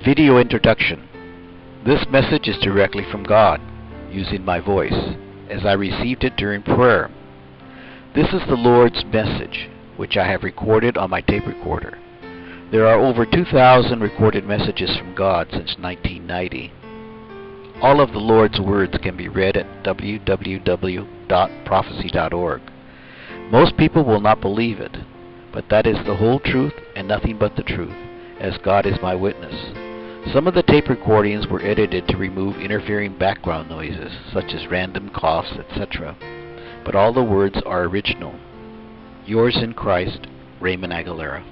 Video introduction. This message is directly from God, using my voice, as I received it during prayer. This is the Lord's message, which I have recorded on my tape recorder. There are over 2,000 recorded messages from God since 1990. All of the Lord's words can be read at www.prophecy.org. Most people will not believe it, but that is the whole truth and nothing but the truth, as God is my witness. Some of the tape recordings were edited to remove interfering background noises, such as random coughs, etc. But all the words are original. Yours in Christ, Raymond Aguilera.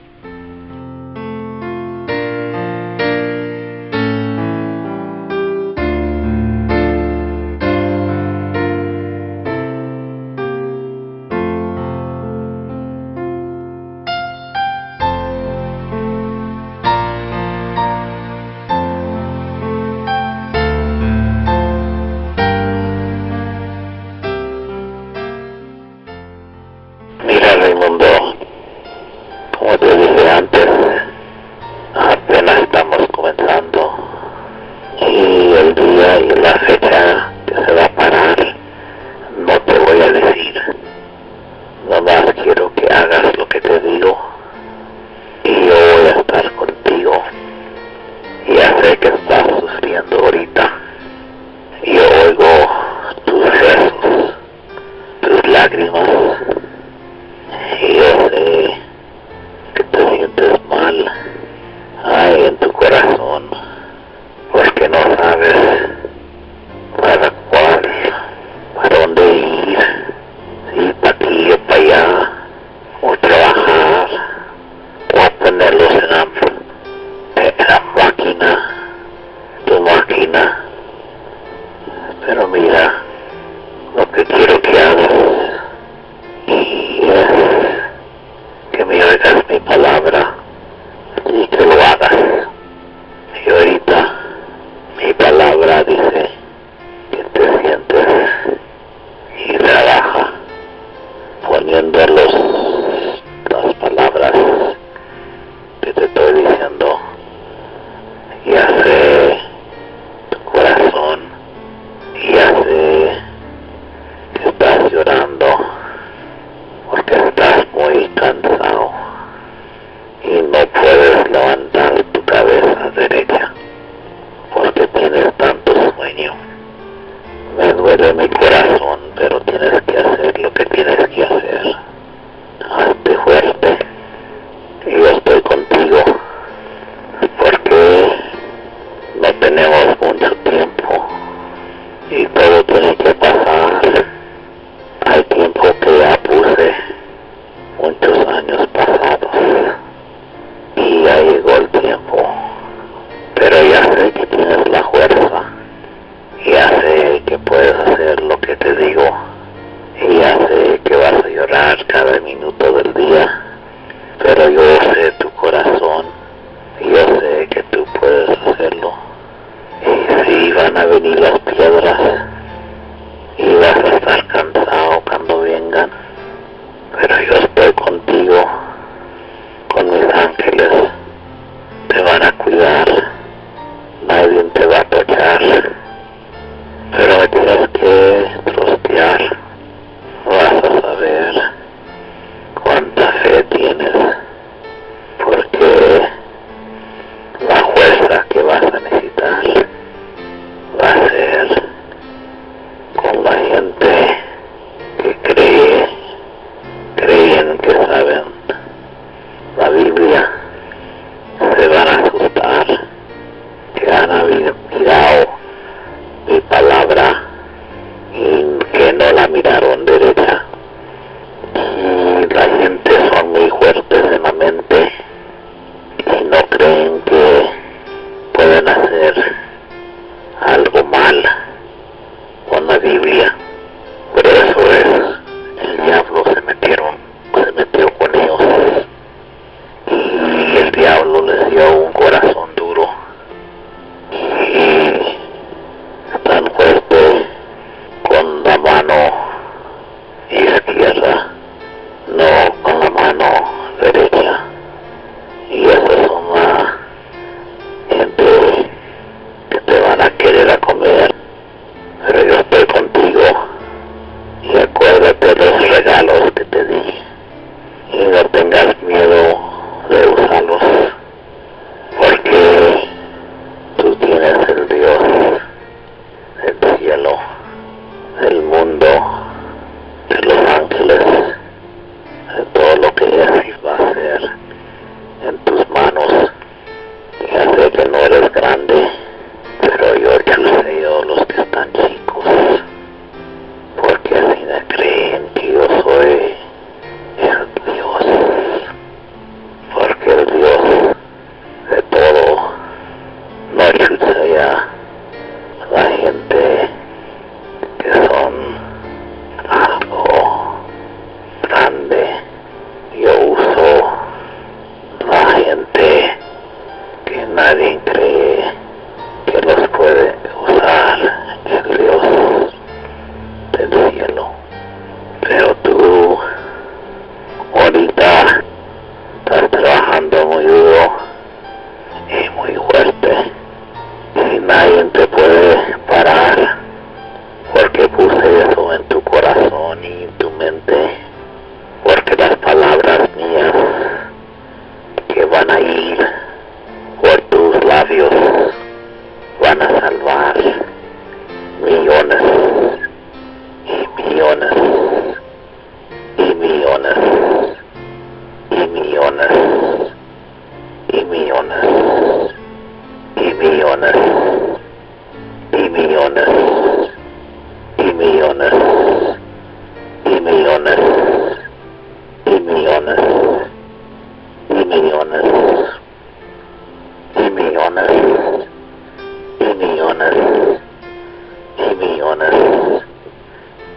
Mira, Raimundo, como te dije antes, apenas estamos comenzando y el día y la fecha que se va a parar no te voy a decir. Nomás quiero que hagas lo que te digo y yo voy a estar contigo. Ya sé que estás sufriendo ahorita. Yo oigo tus rezos, tus lágrimas. Y yo sé que te sientes mal ahí en tu corazón, porque no sabes para dónde ir, si para aquí o para allá, o trabajar, o ponerlos en la máquina, tu máquina. Pero mira, lo que quiero que hagas es que me oigas mi palabra y que lo hagas. Y ahorita mi palabra dice que te sientes y trabaja poniendo las palabras que te estoy diciendo y hace tu corazón y hace que estás llorando porque estás muy cansado y no puedes levantar tu cabeza derecha porque tienes tanto sueño. Me duele mi corazón, pero tienes que hacer lo que tienes que hacer. Hazte fuerte y yo estoy contigo porque no tenemos mucho tiempo y todo tiene que pasar. Hay tiempo que ya puse, muchos años pasados, y ya llegó el tiempo, pero ya sé que tienes la fuerza, ya sé que puedes hacer lo que te digo, y ya sé que vas a llorar cada minuto del día, pero yo sé tu corazón, y yo sé que tú puedes hacerlo, y sí van a venir las piedras, y vas a estar cansado cuando vengan, pero yo estoy contigo, con mis ángeles, te van a cuidar, nadie te va a tocar, pero me tienes que trostear, vas a saber cuánta fe tienes, porque la fuerza que vas a necesitar va a ser con la gente que creen que saben la Biblia, se van a asustar, que han mirado mi palabra y que no la miraron derecha. Y la gente son muy fuertes en la mente y no creen que pueden hacer algo mal con la Biblia. Por eso el diablo se metió con ellos y el diablo les dio un corazón duro y tan fuerte con la mano izquierda, no con la mano derecha, y esas son la gente hermanos. Ya sé que no eres grande, pero yo chuseo los que están chicos, porque así me creen que yo soy el Dios, porque el Dios de todo no chusea la gente que son algo grande. Yo uso la gente que nadie cree que los puede usar, el Dios del cielo. Pero tú ahorita estás trabajando muy duro y muy fuerte y nadie te puede parar, porque puse eso en tu corazón y en tu mente, porque las palabras mías que van a ir por tus labios van a salvar millones y millones y millones y millones y millones y millones y millones y millones y millones y millones y millones y millones y millones y millones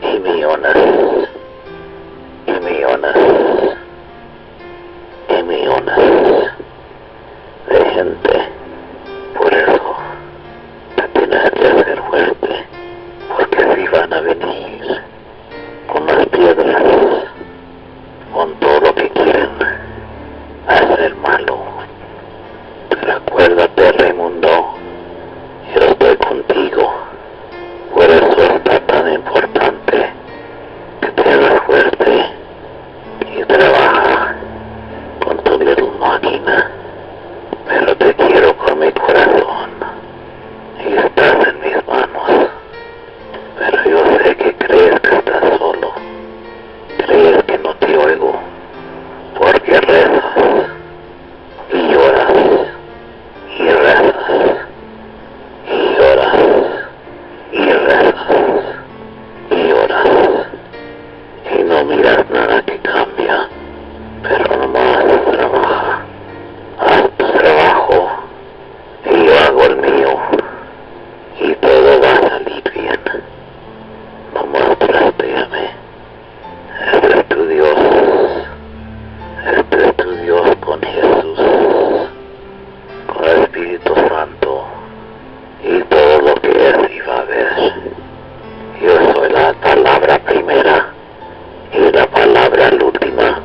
y millones y millones y millones de gente. Por eso te tienes que hacer fuerte, porque así van a venir con las piedras, con todo lo que quieren hacer malo. Pero acuérdate, Raimundo, yo estoy contigo. Por eso está tan importante que te hagas fuerte y trabaja con tu little máquina. Pero te quiero con mi corazón y estás en mis manos. Pero yo sé que crees que estás solo, crees que no te oigo, porque rezas y lloras y rezas y lloras y rezas y lloras y no miras nada que cambia, pero nomás trabaja, haz tu trabajo y yo hago el mío y todo va a salir bien. Nomás trastéame. Este es tu Dios, este es tu Dios con Jesús, con el Espíritu Santo y todo lo que es y va a ver. Yo soy la palabra primera y la palabra última.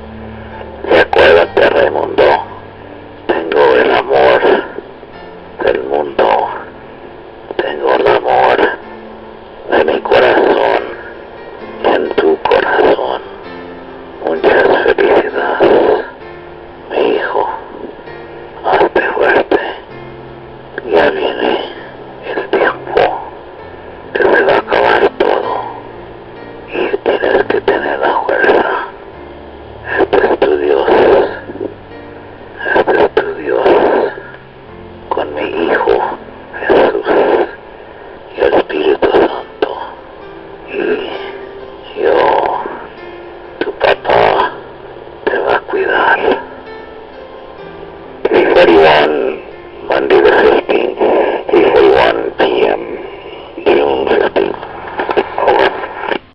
Y acuérdate, Raimundo, tengo el amor